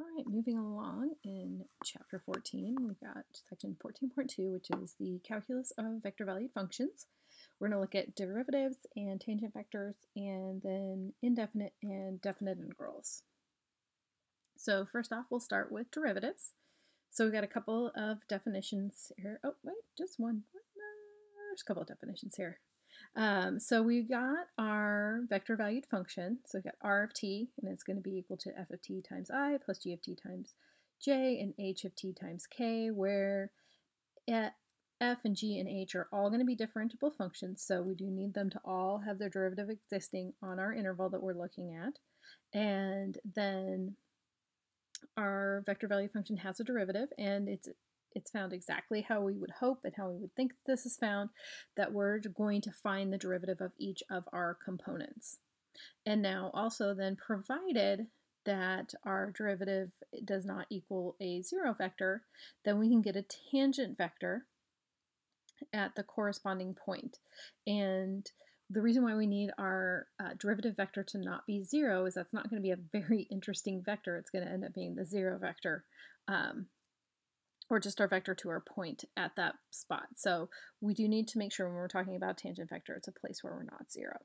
All right, moving along in chapter 14, we've got section 14.2, which is the calculus of vector valued functions. We're going to look at derivatives and tangent vectors, and then indefinite and definite integrals. So first off, we'll start with derivatives. So we've got a couple of definitions here. Oh, wait, just one. There's a couple of definitions here. So we've got our vector valued function. So we've got r of t, and it's going to be equal to f of t times I plus g of t times j and h of t times k, where f and g and h are all going to be differentiable functions. So we do need them to all have their derivative existing on our interval that we're looking at. And then our vector value function has a derivative, and it's found exactly how we would hope and how we would think this is found, that we're going to find the derivative of each of our components. And now also then, provided that our derivative does not equal a zero vector, then we can get a tangent vector at the corresponding point. And the reason why we need our derivative vector to not be zero is that's not going to be a very interesting vector. It's going to end up being the zero vector, or just our vector to our point at that spot. So we do need to make sure when we're talking about tangent vector, it's a place where we're not zero.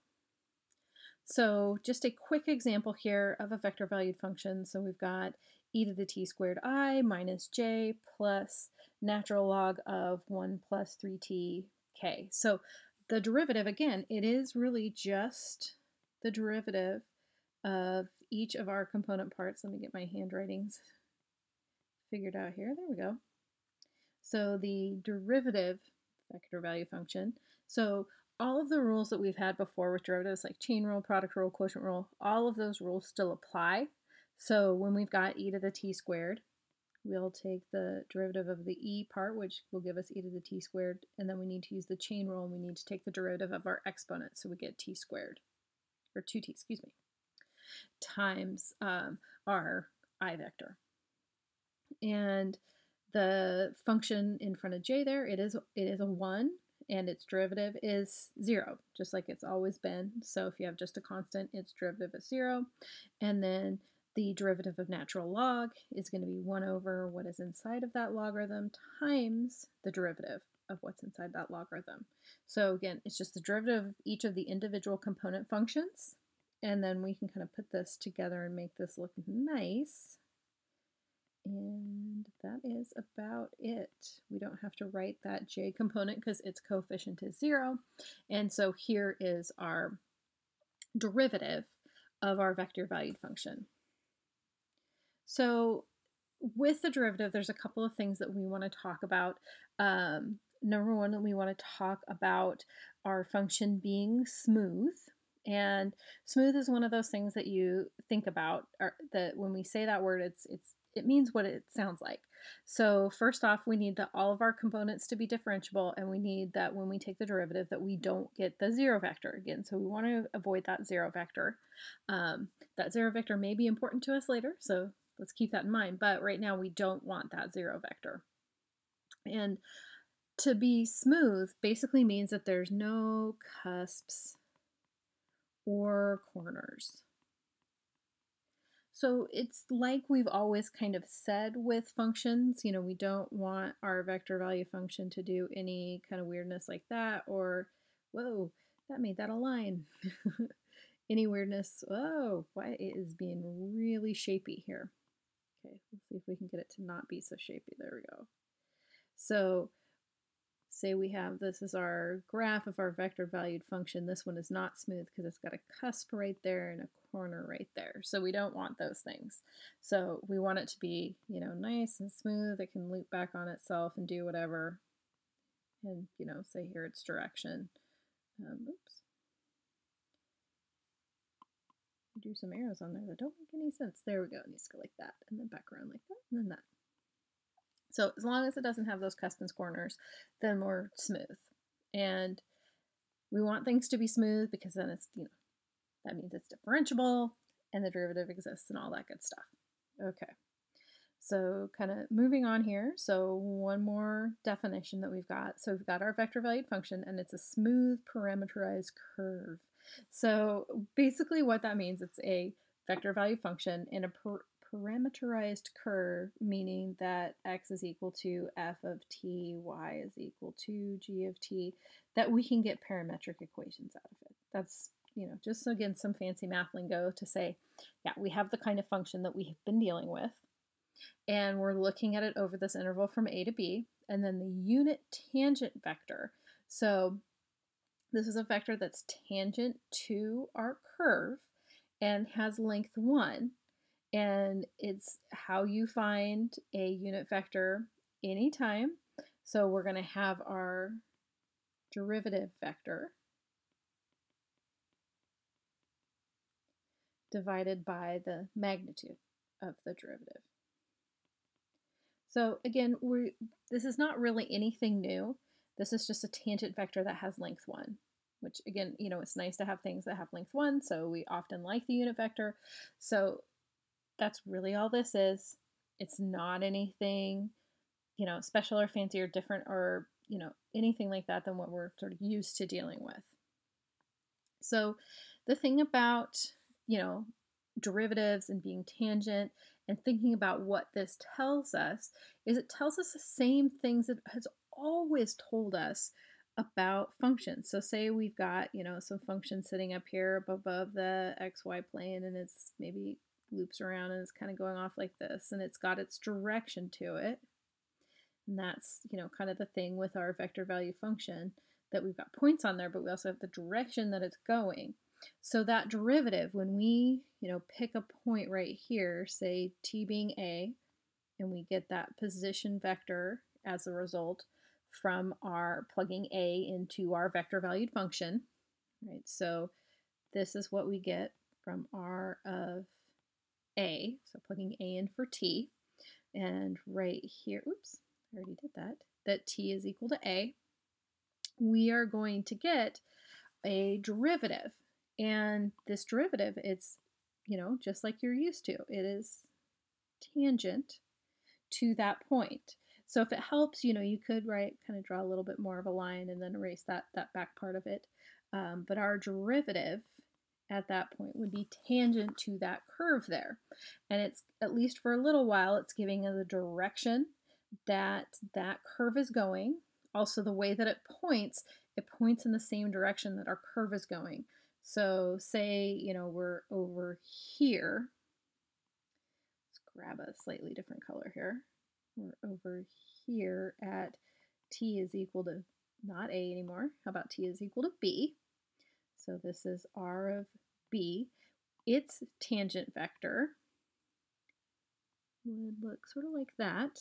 So just a quick example here of a vector valued function. So we've got e to the t squared I minus j plus natural log of 1 plus 3t k. So the derivative, again, it is really just the derivative of each of our component parts. Let me get my handwritings figured out here. There we go. So the derivative vector value function. So all of the rules that we've had before with derivatives, like chain rule, product rule, quotient rule, all of those rules still apply. So when we've got e to the t squared, we'll take the derivative of the e part, which will give us e to the t squared, and then we need to use the chain rule, and we need to take the derivative of our exponent, so we get t squared, or 2t, excuse me, times our I vector. And the function in front of j there, it is a 1, and its derivative is 0, just like it's always been. So if you have just a constant, its derivative is 0. And then the derivative of natural log is going to be 1 over what is inside of that logarithm times the derivative of what's inside that logarithm. So again, it's just the derivative of each of the individual component functions, and then we can kind of put this together and make this look nice. And that is about it. We don't have to write that j component because its coefficient is 0. And so here is our derivative of our vector valued function. So with the derivative, there's a couple of things that we want to talk about. Number one, we want to talk about our function being smooth. And smooth is one of those things that you think about, that when we say that word, it means what it sounds like. So first off, we need all of our components to be differentiable, and we need that when we take the derivative that we don't get the zero vector again. So we want to avoid that zero vector. That zero vector may be important to us later, so let's keep that in mind. But right now we don't want that zero vector. And to be smooth basically means that there's no cusps or corners. So it's like we've always kind of said with functions, you know, we don't want our vector value function to do any kind of weirdness like that, or, whoa, that made that a line. Any weirdness, oh, why it is being really shapy here. Okay, let's see if we can get it to not be so shapy. There we go. So say we have, this is our graph of our vector valued function. This one is not smooth because it's got a cusp right there and a corner right there. So we don't want those things. So we want it to be, you know, nice and smooth. It can loop back on itself and do whatever. And, you know, say here its direction. Oops. Do some arrows on there that don't make any sense. There we go. It needs to go like that, and then back around like that, and then that. So as long as it doesn't have those cusp and corners, then we're smooth. And we want things to be smooth because then it's, you know, that means it's differentiable and the derivative exists and all that good stuff. Okay, so kind of moving on here. So one more definition that we've got. So we've got our vector valued function, and it's a smooth parameterized curve. So basically what that means, it's a vector value function in a parameterized curve, meaning that x is equal to f of t, y is equal to g of t, that we can get parametric equations out of it. That's, just again, some fancy math lingo to say, yeah, we have the kind of function that we have been dealing with, and we're looking at it over this interval from a to b, and then the unit tangent vector. So this is a vector that's tangent to our curve and has length 1. And it's how you find a unit vector anytime. So we're going to have our derivative vector divided by the magnitude of the derivative. So again, this is not really anything new. This is just a tangent vector that has length 1, which again, it's nice to have things that have length 1, so we often like the unit vector. So that's really all this is. It's not anything, special or fancy or different or, anything like that than what we're sort of used to dealing with. So the thing about, derivatives and being tangent and thinking about what this tells us is it tells us the same things it has always told us about functions. So say we've got, some function sitting up here above the xy plane, and it's maybe loops around and it's kind of going off like this, and it's got its direction to it. And that's, kind of the thing with our vector value function, that we've got points on there, but we also have the direction that it's going. So that derivative, when we, pick a point right here, say t being a, and we get that position vector as a result from our plugging a into our vector valued function, right? So this is what we get from r of a, so plugging a in for t, and right here, oops, I already did that t is equal to a, we are going to get a derivative. And this derivative, it's, just like you're used to. It is tangent to that point. So if it helps, you could kind of draw a little bit more of a line and then erase that back part of it. But our derivative at that point would be tangent to that curve there. And it's, at least for a little while, it's giving us the direction that that curve is going. Also the way that it points in the same direction that our curve is going. So say, we're over here. Let's grab a slightly different color here. We're over here at t is equal to not a anymore. How about t is equal to b? So this is r of b. Its tangent vector would look sort of like that.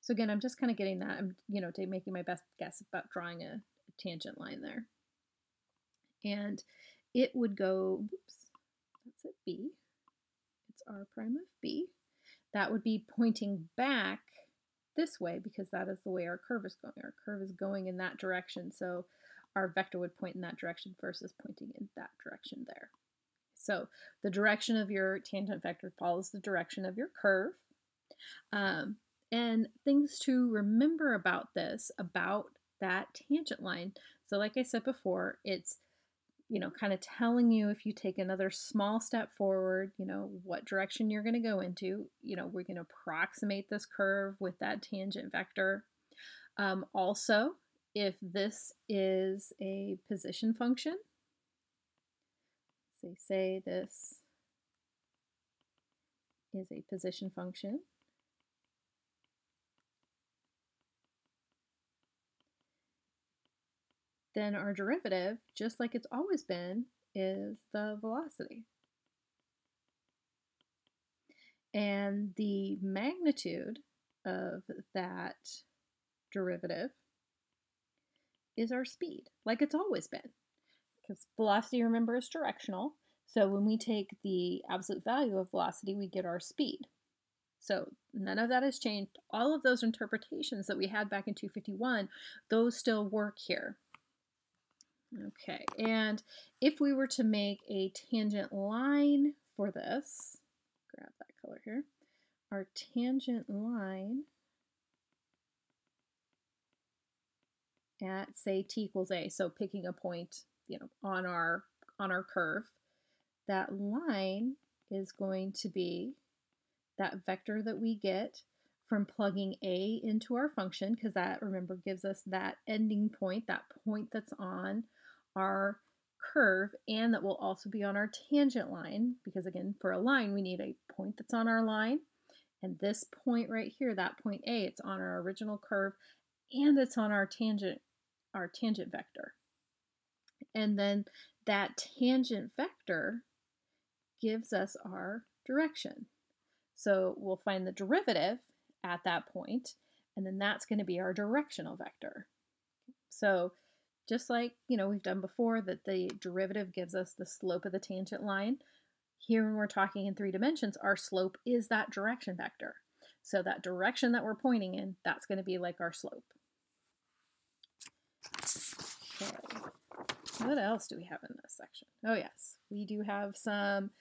So again, I'm just kind of getting that. I'm, making my best guess about drawing a tangent line there. And it would go, oops, that's at b. It's r prime of b. That would be pointing back this way because that is the way our curve is going. Our curve is going in that direction, so our vector would point in that direction versus pointing in that direction there. So the direction of your tangent vector follows the direction of your curve. And things to remember about this, about that tangent line. So like I said before, it's, kind of telling you if you take another small step forward, what direction you're going to go into. We're going to approximate this curve with that tangent vector. Also, if this is a position function, say this is a position function, then our derivative, just like it's always been, is the velocity. And the magnitude of that derivative is our speed, like it's always been. Because velocity, remember, is directional. So when we take the absolute value of velocity, we get our speed. So none of that has changed. All of those interpretations that we had back in 251, those still work here. Okay, and if we were to make a tangent line for this, grab that color here, our tangent line at, say, t equals a, so picking a point, on our curve, that line is going to be that vector that we get from plugging a into our function, because that, remember, gives us that ending point, that point that's on our curve, and that will also be on our tangent line, because again, for a line, we need a point that's on our line, and this point right here, that point A, it's on our original curve, and it's on our tangent vector. And then that tangent vector gives us our direction. So we'll find the derivative at that point, and then that's going to be our directional vector. So just like, we've done before, that the derivative gives us the slope of the tangent line, here when we're talking in 3 dimensions, our slope is that direction vector. So that direction that we're pointing in, that's going to be like our slope. Okay. What else do we have in this section? Oh yes, we do have some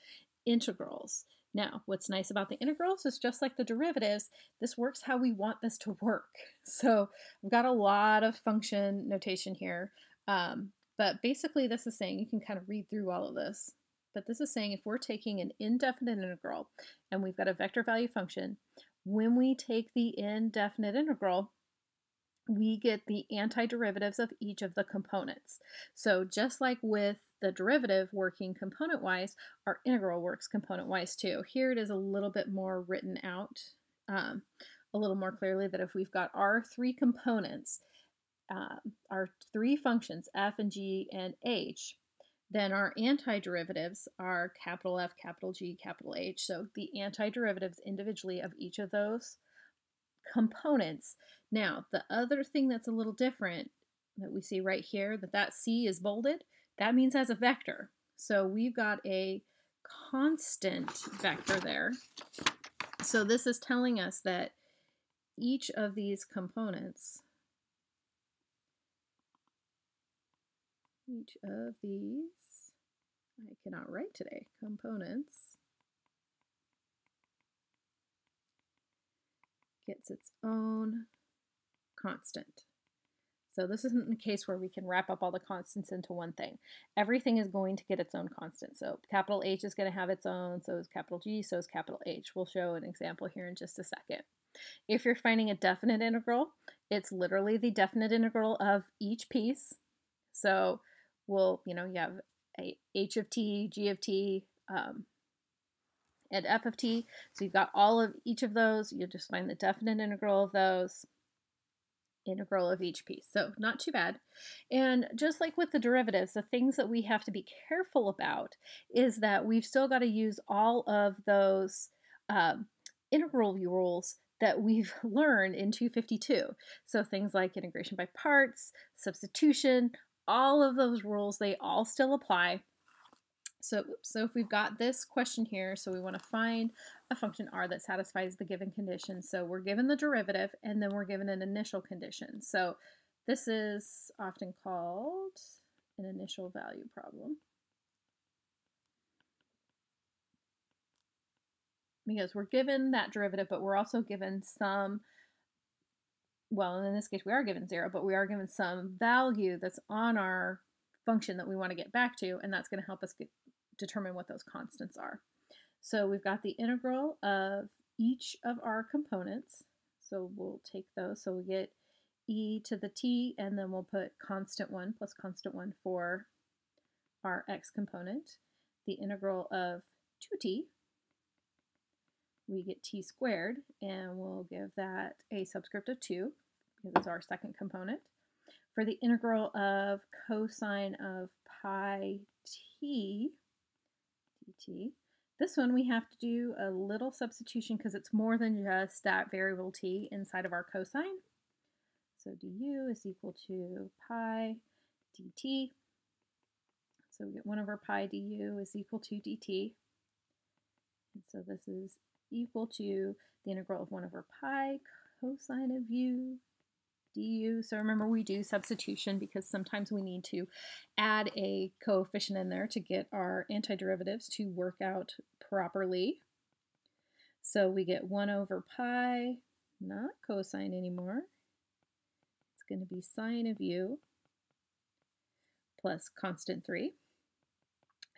integrals. Now, what's nice about the integrals is just like the derivatives, this works how we want this to work. So I've got a lot of function notation here, but basically this is saying, you can kind of read through all of this, but this is saying if we're taking an indefinite integral and we've got a vector value function, when we take the indefinite integral, we get the antiderivatives of each of the components. So just like with the derivative working component-wise, our integral works component-wise too. Here it is a little bit more written out, a little more clearly, that if we've got our 3 components, our 3 functions, f and g and h, then our antiderivatives are capital F, capital G, capital H. So the antiderivatives individually of each of those components. Now, the other thing that's a little different that we see right here, that C is bolded, that means as a vector. So we've got a constant vector there. So this is telling us that each of these components, I cannot write today, components, gets its own constant. So this isn't the case where we can wrap up all the constants into one thing. Everything is going to get its own constant. So capital H is going to have its own, so is capital G, so is capital H. We'll show an example here in just a second. If you're finding a definite integral, it's literally the definite integral of each piece. So we'll, you have a h of t, g of t, and f of t. So you've got all of each of those. You'll just find the definite integral of those, integral of each piece. So not too bad. And just like with the derivatives, the things that we have to be careful about is that we've still got to use all of those integral rules that we've learned in 252. So things like integration by parts, substitution, all of those rules, they all still apply. So if we've got this question here, so we want to find a function r that satisfies the given condition. So we're given the derivative, and then we're given an initial condition. So this is often called an initial value problem, because we're given that derivative, but we're also given some, well, in this case we are given 0, but we are given some value that's on our function that we want to get back to, and that's going to help us determine what those constants are. So we've got the integral of each of our components. So we'll take those. So we get e to the t, and then we'll put constant 1 plus constant 1 for our x component. The integral of 2t, we get t squared, and we'll give that a subscript of 2 because it's our second component. For the integral of cosine of pi t dt, this one we have to do a little substitution because it's more than just that variable t inside of our cosine. So du is equal to pi dt. So we get 1 over pi du is equal to dt. And so this is equal to the integral of 1 over pi cosine of u du. So remember, we do substitution because sometimes we need to add a coefficient in there to get our antiderivatives to work out properly. So we get 1 over pi, not cosine anymore. It's going to be sine of u plus constant 3.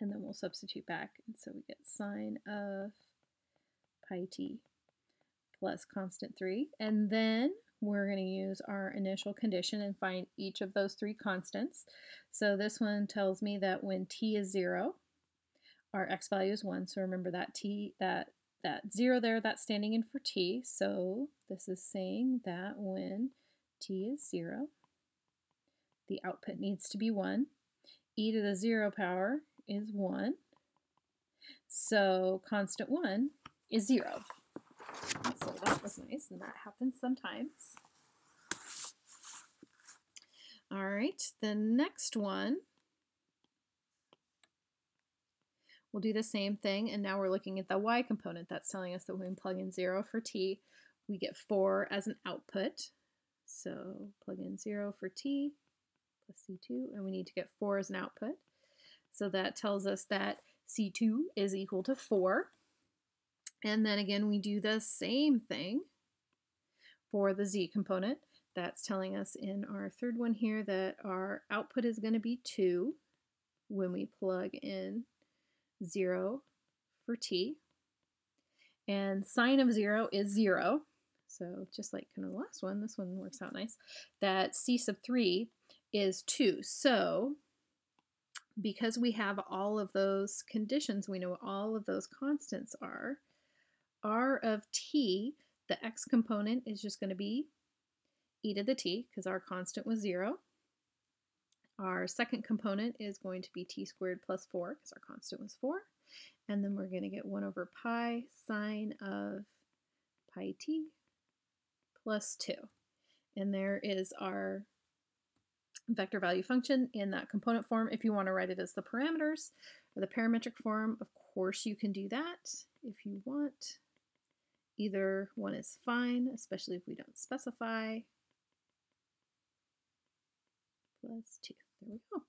and then we'll substitute back. And so we get sine of pi t plus constant 3. And then we're going to use our initial condition and find each of those 3 constants. So this one tells me that when t is 0, our x value is 1. So remember that that 0 there, that's standing in for t. So this is saying that when t is 0, the output needs to be 1. E to the 0 power is 1. So constant 1 is 0. So that was nice, and that happens sometimes. All right, the next one, we'll do the same thing, and now we're looking at the y component. That's telling us that when we plug in 0 for t, we get 4 as an output. So plug in 0 for t plus c2, and we need to get 4 as an output. So that tells us that c2 is equal to 4. And then again, we do the same thing for the z component. That's telling us in our third one here that our output is going to be 2 when we plug in 0 for t. And sine of 0 is 0. So just like kind of the last one, this one works out nice. That c sub 3 is 2. So because we have all of those conditions, we know what all of those constants are. R of t, the x component, is just going to be e to the t, because our constant was 0. Our second component is going to be t squared plus 4, because our constant was 4. And then we're going to get 1 over pi sine of pi t plus 2. And there is our vector value function in that component form. If you want to write it as the parameters or the parametric form, of course you can do that if you want. Either one is fine, especially if we don't specify. Plus 2. There we go.